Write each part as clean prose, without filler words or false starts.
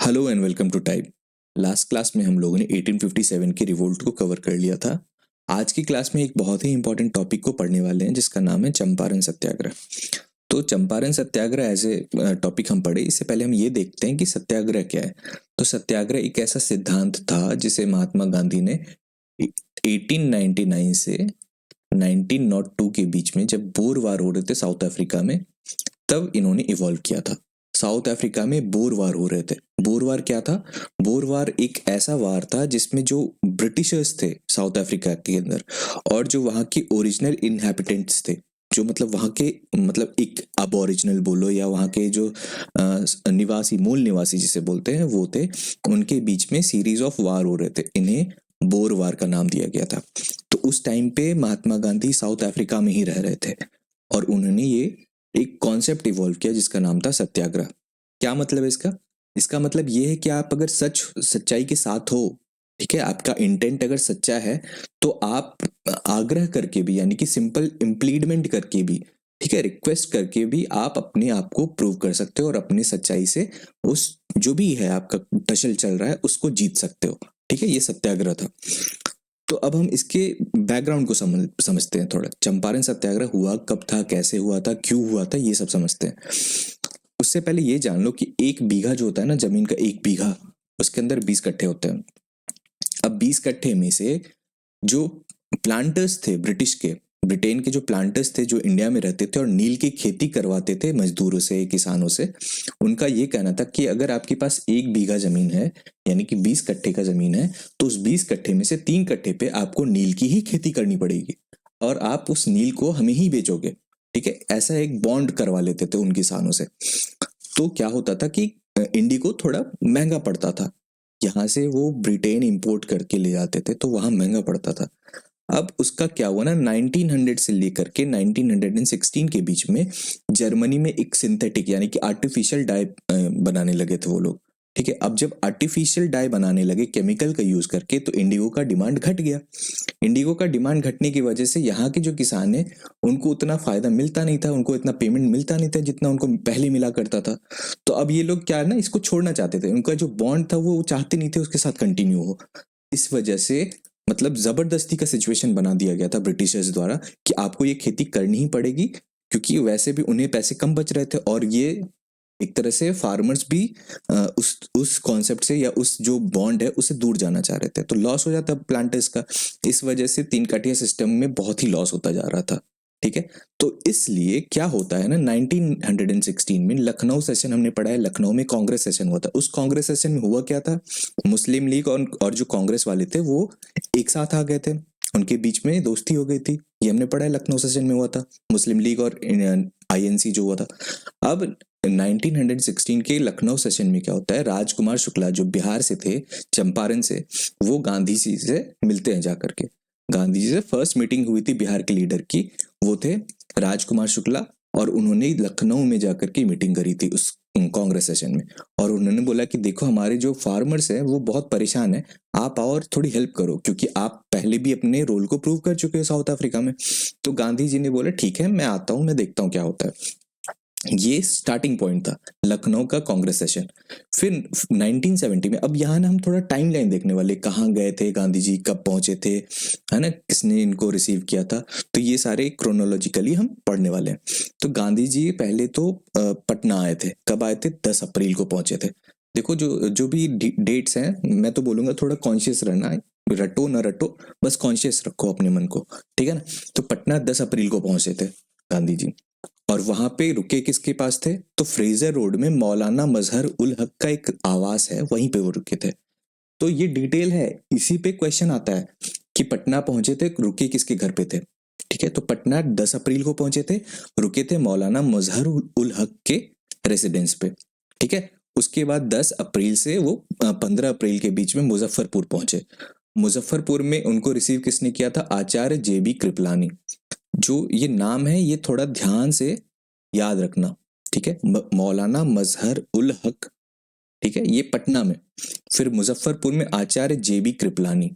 Hello and welcome to type. Last class में हम लोगों ने 1857 के रिवोल्ट को कवर कर लिया था। आज की क्लास में एक बहुत ही इंपॉर्टेंट टॉपिक को पढ़ने वाले हैं जिसका नाम है चंपारण सत्याग्रह। तो चंपारण सत्याग्रह एज ए टॉपिक हम पढ़े, इससे पहले हम ये देखते हैं कि सत्याग्रह क्या है। तो सत्याग्रह एक ऐसा सिद्धांत था जिसे महात्मा गांधी ने 1899 से 1902 के बीच में, जब बोर वार हो रहे थे साउथ अफ्रीका में, तब इन्होंने इवॉल्व किया था। साउथ अफ्रीका में बोर वार हो रहे थे। बोर वार क्या था? बोर वार एक ऐसा वार था जिसमें जो ब्रिटिशर्स थे साउथ अफ्रीका के अंदर, और जो वहाँ के ओरिजिनल इनहैबिटेंट्स थे, जो मतलब वहाँ के, मतलब एक अबोरिजिनल बोलो या वहाँ के जो निवासी, मूल निवासी जिसे बोलते हैं, वो थे। उनके बीच में सीरीज ऑफ वार हो रहे थे। इन्हें बोर वार का नाम दिया गया था। तो उस टाइम पे महात्मा गांधी साउथ अफ्रीका में ही रह रहे थे और उन्होंने ये एक कॉन्सेप्ट इवॉल्व किया जिसका नाम था सत्याग्रह। क्या मतलब है इसका? इसका मतलब ये है कि आप अगर सच्चाई के साथ हो, ठीक है, आपका इंटेंट अगर सच्चा है, तो आप आग्रह करके भी, यानी कि सिंपल इम्प्लीडमेंट करके भी, ठीक है, रिक्वेस्ट करके भी आप अपने आप को प्रूव कर सकते हो और अपनी सच्चाई से उस जो भी है आपका टसल चल रहा है उसको जीत सकते हो। ठीक है, ये सत्याग्रह था। तो अब हम इसके बैकग्राउंड को समझते हैं थोड़ा। चंपारण सत्याग्रह हुआ कब था, कैसे हुआ था, क्यों हुआ था, ये सब समझते हैं। उससे पहले ये जान लो कि एक बीघा जो होता है ना, जमीन का एक बीघा, उसके अंदर 20 कट्ठे होते हैं। अब 20 कट्ठे में से जो प्लांटर्स थे ब्रिटिश के, ब्रिटेन के जो प्लांटर्स थे, जो इंडिया में रहते थे और नील की खेती करवाते थे मजदूरों से, किसानों से, उनका ये कहना था कि अगर आपके पास एक बीघा जमीन है, यानी कि 20 कट्ठे का जमीन है, तो उस 20 कट्ठे में से 3 कट्ठे पे आपको नील की ही खेती करनी पड़ेगी और आप उस नील को हमें ही बेचोगे। ठीक है, ऐसा एक बॉन्ड करवा लेते थे उन किसानों से। तो क्या होता था कि इंडिगो थोड़ा महंगा पड़ता था। यहाँ से वो ब्रिटेन इंपोर्ट करके ले जाते थे तो वहां महंगा पड़ता था। अब उसका क्या हुआ ना, 1900 से लेकर के 1916 के बीच में जर्मनी में एक सिंथेटिक, यानी कि आर्टिफिशियल डाई बनाने लगे थे वो लोग। ठीक है, अब जब आर्टिफिशियल डाई बनाने लगे केमिकल का यूज करके, तो इंडिगो का डिमांड घट गया। इंडिगो का डिमांड घटने की वजह से यहाँ के जो किसान है, उनको उतना फायदा मिलता नहीं था, उनको इतना पेमेंट मिलता नहीं था जितना उनको पहले मिला करता था। तो अब ये लोग क्या है ना, इसको छोड़ना चाहते थे। उनका जो बॉन्ड था वो चाहते नहीं थे उसके साथ कंटिन्यू हो। इस वजह से मतलब जबरदस्ती का सिचुएशन बना दिया गया था ब्रिटिशर्स द्वारा कि आपको ये खेती करनी ही पड़ेगी, क्योंकि वैसे भी उन्हें पैसे कम बच रहे थे और ये एक तरह से फार्मर्स भी उस कॉन्सेप्ट से या उस जो बॉन्ड है उससे दूर जाना चाह रहे थे। तो लॉस हो जाता प्लांटर्स का। इस वजह से 3 कटिया सिस्टम में बहुत ही लॉस होता जा रहा था। ठीक है, तो इसलिए क्या होता है ना, 1916 में लखनऊ सेशन हमने पढ़ा है, लखनऊ में कांग्रेस सेशन हुआ था। उस कांग्रेस सेशन में हुआ क्या था, मुस्लिम लीग और जो कांग्रेस वाले थे वो एक साथ आ गए थे, उनके बीच में दोस्ती हो गई थी। ये हमने पढ़ा है, लखनऊ सेशन में हुआ था, मुस्लिम लीग और आईएनसी जो हुआ था। अब 1916 के लखनऊ सेशन में क्या होता है, राजकुमार शुक्ला जो बिहार से थे, चंपारण से, वो गांधी जी से मिलते हैं जाकर के। गांधी जी से फर्स्ट मीटिंग हुई थी बिहार के लीडर की, वो थे राजकुमार शुक्ला, और उन्होंने लखनऊ में जाकर के मीटिंग करी थी उस कांग्रेस सेशन में। और उन्होंने बोला कि देखो हमारे जो फार्मर्स हैं वो बहुत परेशान है, आप आओ और थोड़ी हेल्प करो, क्योंकि आप पहले भी अपने रोल को प्रूव कर चुके हो साउथ अफ्रीका में। तो गांधी जी ने बोला ठीक है, मैं आता हूँ, मैं देखता हूँ क्या होता है। ये स्टार्टिंग पॉइंट था लखनऊ का कांग्रेस सेशन। फिर 1970 में, अब यहाँ ना हम थोड़ा टाइम लाइन देखने वाले, कहाँ गए थे गांधी जी, कब पहुंचे थे, है ना, किसने इनको रिसीव किया था, तो ये सारे क्रोनोलॉजिकली हम पढ़ने वाले हैं। तो गांधी जी पहले तो पटना आए थे। कब आए थे? 10 अप्रैल को पहुंचे थे। देखो जो जो भी डेट्स हैं, मैं तो बोलूंगा थोड़ा कॉन्शियस रहना है, रटो ना रटो, बस कॉन्शियस रखो अपने मन को। ठीक है ना? तो पटना 10 अप्रैल को पहुंचे थे गांधी जी। और वहां पे रुके किसके पास थे? तो फ्रेजर रोड में मौलाना मजहर उल हक का एक आवास है, वहीं पे वो रुके थे। तो ये डिटेल है, इसी पे क्वेश्चन आता है कि पटना पहुंचे थे, रुके किसके घर पे थे। ठीक है, तो पटना 10 अप्रैल को पहुंचे थे, रुके थे मौलाना मजहर उल हक के रेसिडेंस पे। ठीक है, उसके बाद 10 अप्रैल से वो 15 अप्रैल के बीच में मुजफ्फरपुर पहुंचे। मुजफ्फरपुर में उनको रिसीव किसने किया था? आचार्य जेबी कृपलानी। जो ये नाम है ये थोड़ा ध्यान से याद रखना। ठीक है, मौलाना मजहर उल हक, ठीक है, ये पटना में। फिर मुजफ्फरपुर में आचार्य जेबी कृपलानी।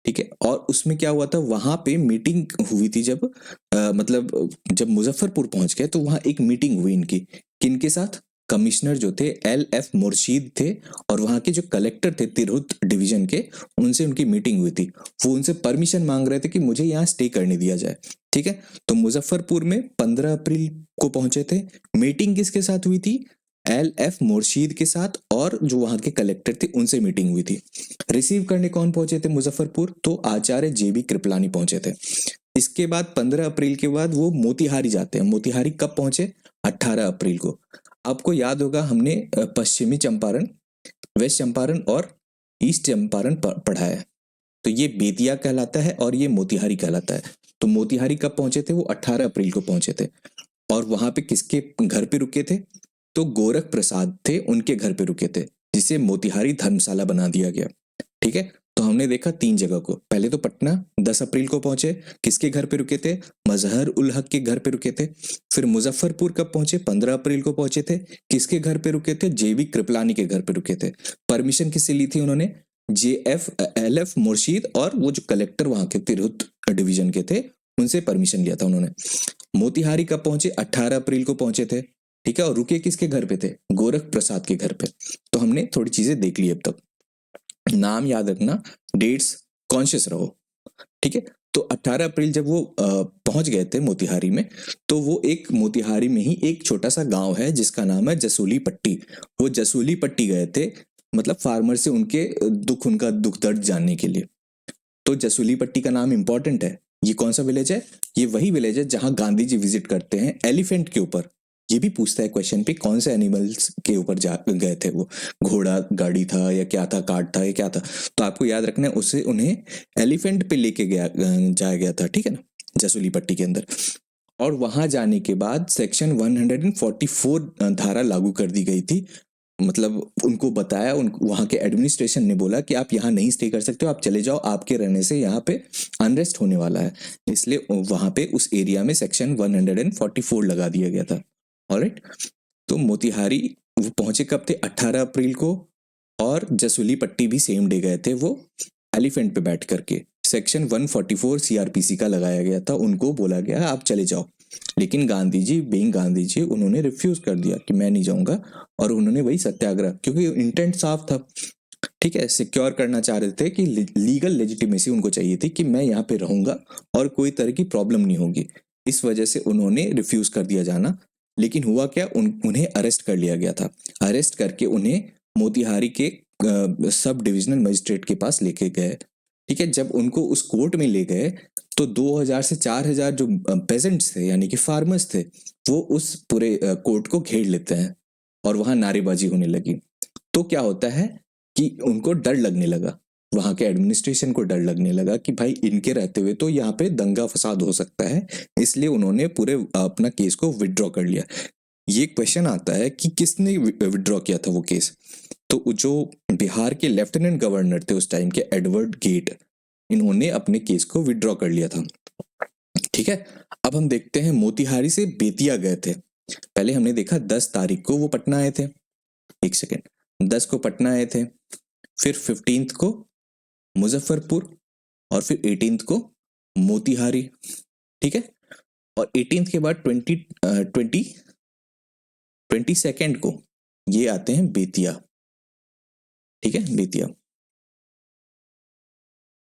ठीक है, और उसमें क्या हुआ था, वहां पे मीटिंग हुई थी जब मतलब जब मुजफ्फरपुर पहुंच गए तो वहां एक मीटिंग हुई इनकी, किनके साथ? कमिश्नर जो थे LF मुर्शीद थे, और वहाँ के जो कलेक्टर थे तिरहुत डिवीजन के, उनसे उनकी मीटिंग हुई थी। वो उनसे परमिशन मांग रहे थे कि मुझे यहाँ स्टे करने दिया जाए। ठीक है, तो मुजफ्फरपुर में 15 अप्रैल को पहुंचे थे। मीटिंग किसके साथ हुई थी? LF मुर्शीद के साथ, और जो वहां के कलेक्टर थे उनसे मीटिंग हुई थी। रिसीव करने कौन पहुंचे थे मुजफ्फरपुर? तो आचार्य JB कृपलानी पहुंचे थे। इसके बाद 15 अप्रैल के बाद वो मोतिहारी जाते हैं। मोतिहारी कब पहुंचे? 18 अप्रैल को। आपको याद होगा हमने पश्चिमी चंपारण, वेस्ट चंपारण और ईस्ट चंपारण पढ़ा है। तो ये बेतिया कहलाता है और ये मोतिहारी कहलाता है। तो मोतिहारी कब पहुंचे थे? वो 18 अप्रैल को पहुंचे थे। और वहां पे किसके घर पे रुके थे? तो गोरख प्रसाद थे, उनके घर पे रुके थे, जिसे मोतिहारी धर्मशाला बना दिया गया। ठीक है, तो हमने देखा 3 जगह को। पहले तो पटना 10 अप्रैल को पहुंचे, किसके घर पे रुके थे? मजहर उल हक के घर पे रुके थे। फिर मुजफ्फरपुर कब पहुंचे? 15 अप्रैल को पहुंचे थे, किसके घर पे रुके थे? JB कृपलानी के घर पे रुके थे। परमिशन किससे ली थी उन्होंने? LF मुर्शीद और वो जो कलेक्टर वहां के तिरहुत डिवीजन के थे, उनसे परमिशन लिया था उन्होंने। मोतिहारी कब पहुंचे? 18 अप्रैल को पहुंचे थे। ठीक है, और रुके किसके घर पे थे? गोरख प्रसाद के घर पे। तो हमने थोड़ी चीजें देख ली अब तक। नाम याद रखना, डेट्स कॉन्शियस रहो। ठीक है, तो 18 अप्रैल जब वो पहुंच गए थे मोतिहारी में, तो वो एक मोतिहारी में ही एक छोटा सा गांव है जिसका नाम है जसूली पट्टी। वो जसूली पट्टी गए थे, मतलब फार्मर से उनका दुख दर्द जानने के लिए। तो जसूली पट्टी का नाम इंपॉर्टेंट है। ये कौन सा विलेज है? ये वही विलेज है जहां गांधी जी विजिट करते हैं एलिफेंट के ऊपर। ये भी पूछता है क्वेश्चन पे, कौन से एनिमल्स के ऊपर गए थे वो? घोड़ा गाड़ी था या क्या था, कार्ड था या क्या था? तो आपको याद रखना है, उससे उन्हें एलिफेंट पे लेके जाया गया था। ठीक है ना, जसूली पट्टी के अंदर। और वहां जाने के बाद सेक्शन 144 धारा लागू कर दी गई थी। मतलब उनको बताया, वहां के एडमिनिस्ट्रेशन ने बोला कि आप यहाँ नहीं स्टे कर सकते हो, आप चले जाओ, आपके रहने से यहाँ पे अनरेस्ट होने वाला है। इसलिए वहां पे उस एरिया में सेक्शन 144 लगा दिया गया था। ऑलराइट, तो मोतिहारी वो पहुंचे कब थे? 18 अप्रैल को। और जसूली पट्टी भी सेम डे गए थे वो, एलिफेंट पे बैठ करके। सेक्शन 144 CRPC का लगाया गया था, उनको बोला गया आप चले जाओ। लेकिन गांधी जी, बीइंग गांधी जी, उन्होंने रिफ्यूज कर दिया कि मैं नहीं जाऊंगा। और उन्होंने वही सत्याग्रह, क्योंकि इंटेंट साफ था। ठीक है, सिक्योर करना चाह रहे थे कि लीगल लेजिटिमेसी उनको चाहिए थी कि मैं यहाँ पे रहूंगा और कोई तरह की प्रॉब्लम नहीं होगी। इस वजह से उन्होंने रिफ्यूज कर दिया जाना। लेकिन हुआ क्या, उन्हें अरेस्ट कर लिया गया था। अरेस्ट करके उन्हें मोतिहारी के सब डिविजनल मजिस्ट्रेट के पास लेके गए। ठीक है, जब उनको उस कोर्ट में ले गए तो 2000 से 4000 जो पेजेंट्स थे, यानी कि फार्मर्स थे, वो उस पूरे कोर्ट को घेर लेते हैं और वहां नारेबाजी होने लगी। तो क्या होता है कि उनको डर लगने लगा, वहां के एडमिनिस्ट्रेशन को डर लगने लगा कि भाई इनके रहते हुए तो यहाँ पे दंगा फसाद हो सकता है। इसलिए उन्होंने पूरे अपना केस को विड्रॉ कर लिया। ये क्वेश्चन आता है कि किसने विड्रॉ किया था वो केस? तो जो बिहार के लेफ्टिनेंट गवर्नर थे उस टाइम के, एडवर्ड गेट, इन्होंने अपने केस को विड्रॉ कर लिया था। ठीक है, अब हम देखते हैं मोतिहारी से बेतिया गए थे। पहले हमने देखा 10 तारीख को वो पटना आए थे। एक सेकेंड, 10 को पटना आए थे, फिर 15 को मुजफ्फरपुर, और फिर 18 को मोतिहारी। ठीक है, और 18 के बाद 22 को ये आते हैं बेतिया। ठीक है, बेतिया।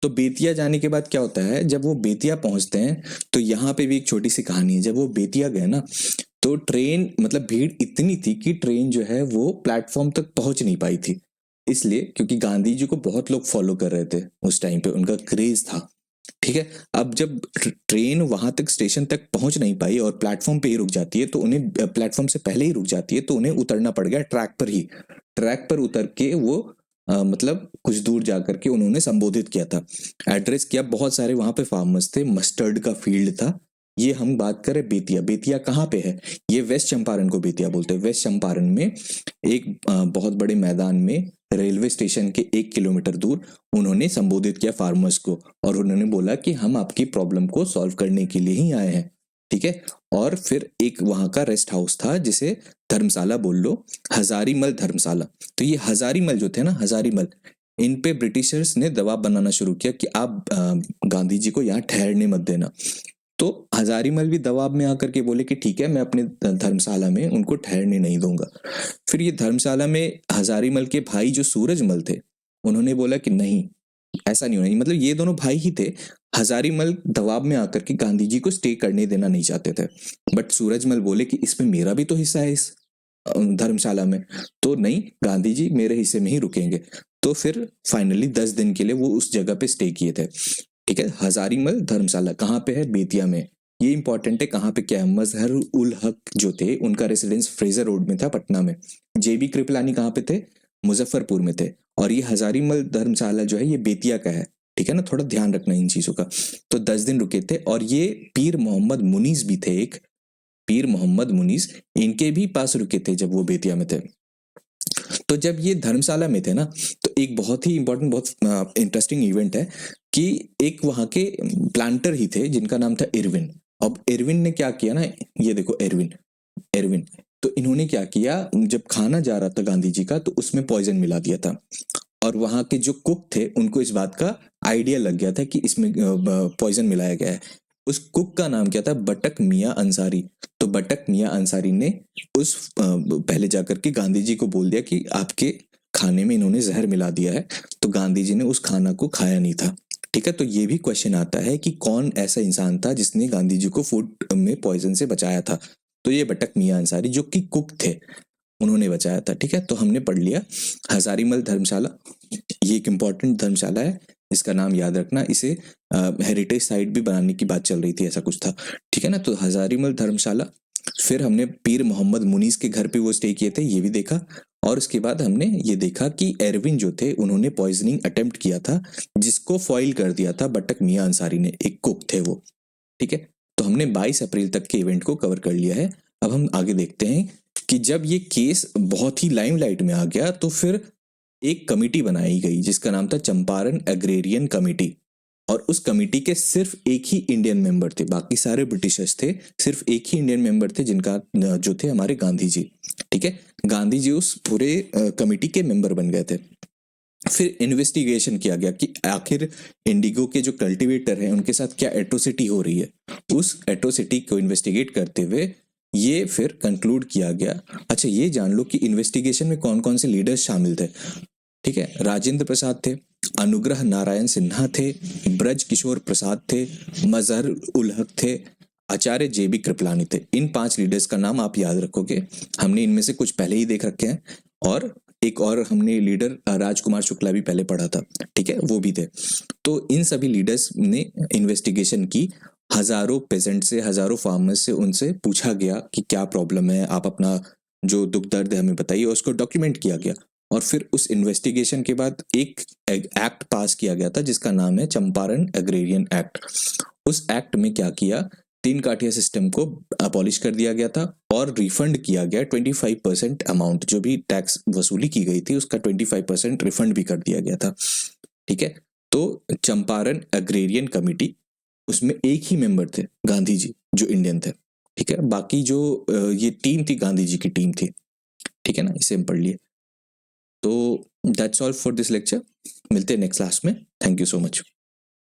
तो बेतिया जाने के बाद क्या होता है, जब वो बेतिया पहुंचते हैं तो यहाँ पे भी एक छोटी सी कहानी है। जब वो बेतिया गए ना, तो ट्रेन, मतलब भीड़ इतनी थी कि ट्रेन जो है वो प्लेटफॉर्म तक पहुंच नहीं पाई थी। इसलिए क्योंकि गांधी जी को बहुत लोग फॉलो कर रहे थे उस टाइम पे, उनका क्रेज था। ठीक है, अब जब ट्रेन वहां तक स्टेशन तक पहुंच नहीं पाई और प्लेटफॉर्म पे ही रुक जाती है, तो उन्हें प्लेटफॉर्म से पहले ही रुक जाती है, तो उन्हें उतरना पड़ गया ट्रैक पर ही। ट्रैक पर उतर के वो मतलब कुछ दूर जाकर के उन्होंने संबोधित किया था, एड्रेस किया। बहुत सारे वहां पे फार्मर्स थे, मस्टर्ड का फील्ड था। ये हम बात करें बेतिया, बेतिया कहाँ पे है? ये वेस्ट चंपारण को बेतिया बोलते हैं। वेस्ट चंपारण में एक बहुत बड़े मैदान में रेलवे स्टेशन के 1 किलोमीटर दूर उन्होंने संबोधित किया फार्मर्स को, और उन्होंने बोला कि हम आपकी प्रॉब्लम को सॉल्व करने के लिए ही आए हैं। ठीक है, और फिर एक वहां का रेस्ट हाउस था जिसे धर्मशाला बोल लो, हजारीमल धर्मशाला। तो ये हजारीमल जो थे ना, हजारीमल, इन पे ब्रिटिशर्स ने दबाव बनाना शुरू किया कि आप गांधी जी को यहाँ ठहरने मत देना। तो हजारीमल भी दबाव में आकर के बोले कि ठीक है, मैं अपने धर्मशाला में उनको ठहरने नहीं दूंगा। फिर ये धर्मशाला में हजारीमल के भाई जो सूरजमल थे, उन्होंने बोला कि नहीं, ऐसा नहीं होना, मतलब ये दोनों भाई ही थे। हजारीमल दबाव में आकर के गांधी जी को स्टे करने देना नहीं चाहते थे, बट सूरजमल बोले कि इसमें मेरा भी तो हिस्सा है इस धर्मशाला में, तो नहीं, गांधी जी मेरे हिस्से में ही रुकेंगे। तो फिर फाइनली 10 दिन के लिए वो उस जगह पे स्टे किए थे। ठीक है, हजारीमल धर्मशाला कहाँ पे है? बेतिया में। ये इंपॉर्टेंट है, कहाँ पे क्या है? मजहर उल हक जो थे उनका रेसिडेंस फ्रेजर रोड में था, पटना में। जेबी कृपलानी कहाँ पे थे? मुजफ्फरपुर में थे। और ये हजारीमल धर्मशाला जो है ये बेतिया का है। ठीक है ना, थोड़ा ध्यान रखना इन चीजों का। तो 10 दिन रुके थे, और ये पीर मोहम्मद मुनीस भी थे, एक पीर मोहम्मद मुनीस, इनके भी पास रुके थे जब वो बेतिया में थे। तो जब ये धर्मशाला में थे ना, तो एक बहुत ही इंपॉर्टेंट, बहुत इंटरेस्टिंग इवेंट है कि एक वहां के प्लांटर ही थे जिनका नाम था इरविन। अब इरविन ने क्या किया ना, ये देखो इरविन, इरविन, तो इन्होंने क्या किया, जब खाना जा रहा था गांधी जी का, तो उसमें पॉइजन मिला दिया था। और वहां के जो कुक थे उनको इस बात का आइडिया लग गया था कि इसमें पॉइजन मिलाया गया है। उस कुक का नाम क्या था? बटक मियां अंसारी। तो बटक मियां अंसारी ने उस पहले जाकर के गांधी जी को बोल दिया कि आपके खाने में इन्होंने जहर मिला दिया है। तो गांधी जी ने उस खाना को खाया नहीं था। ठीक है, तो ये भी क्वेश्चन आता है कि कौन ऐसा इंसान था जिसने गांधी जी को फूड में पॉइजन से बचाया था? तो ये बटक मियां अंसारी जो कि कुक थे, उन्होंने बचाया था। ठीक है, तो हमने पढ़ लिया हजारीमल धर्मशाला, ये एक इम्पॉर्टेंट धर्मशाला है, इसका नाम याद रखना। इसे हेरिटेज साइट भी बनाने की बात चल रही थी, ऐसा कुछ था। ठीक है ना, तो हजारीमल धर्मशाला। फिर हमने पीर मोहम्मद मुनीस के घर पे वो स्टे किए थे, ये भी देखा। और उसके बाद हमने ये देखा कि एरविन जो थे उन्होंने पॉइजनिंग अटेम्प्ट किया था, जिसको फॉइल कर दिया था बटक मियां अंसारी ने, एक कुक थे वो। ठीक है, तो हमने 22 अप्रैल तक के इवेंट को कवर कर लिया है। अब हम आगे देखते हैं कि जब ये केस बहुत ही लाइमलाइट में आ गया, तो फिर एक कमिटी बनाई गई जिसका नाम था चंपारण एग्रेरियन कमिटी। और उस कमिटी के सिर्फ एक ही इंडियन मेंबर थे, बाकी सारे ब्रिटिशर्स थे, सिर्फ एक ही इंडियन मेंबर थे जिनका जो थे हमारे गांधी जी। ठीक है, गांधी जी उस पूरे कमिटी के मेंबर बन गए थे। फिर इन्वेस्टिगेशन किया गया कि आखिर इंडिगो के जो कल्टीवेटर हैं उनके साथ क्या एट्रोसिटी हो रही है। उस एट्रोसिटी को इन्वेस्टिगेट करते हुए ये फिर कंक्लूड किया गया। अच्छा, ये जान लो कि इन्वेस्टिगेशन में कौन कौन से लीडर्स शामिल थे। ठीक है, राजेंद्र प्रसाद थे, अनुग्रह नारायण सिन्हा थे, ब्रज किशोर प्रसाद थे, मजहर उल हक थे, आचार्य जेबी कृपलानी थे। इन 5 लीडर्स का नाम आप याद रखोगे। हमने इनमें से कुछ पहले ही देख रखे हैं, और एक और हमने लीडर राजकुमार शुक्ला भी पहले पढ़ा था। ठीक है, वो भी थे। तो इन सभी लीडर्स ने इन्वेस्टिगेशन की। हजारों पेजेंट से, हजारों फार्मर्स से उनसे पूछा गया कि क्या प्रॉब्लम है, आप अपना जो दुख दर्द है हमें बताइए, उसको डॉक्यूमेंट किया गया। और फिर उस इन्वेस्टिगेशन के बाद एक एक्ट पास किया गया था जिसका नाम है चंपारण एग्रेरियन एक्ट। उस एक्ट में क्या किया, 3 काठिया सिस्टम को अबॉलिश कर दिया गया था, और रिफंड किया गया 25% अमाउंट, जो भी टैक्स वसूली की गई थी उसका 25% रिफंड भी कर दिया गया था। ठीक है, तो चंपारण एग्रेरियन कमिटी, उसमें एक ही मेंबर थे गांधी जी जो इंडियन थे। ठीक है, बाकी जो ये टीम थी गांधी जी की टीम थी। ठीक है ना, इसे हम पढ़ लिए। तो that's all for this lecture. मिलते हैं नेक्स्ट क्लास में। Thank you so much.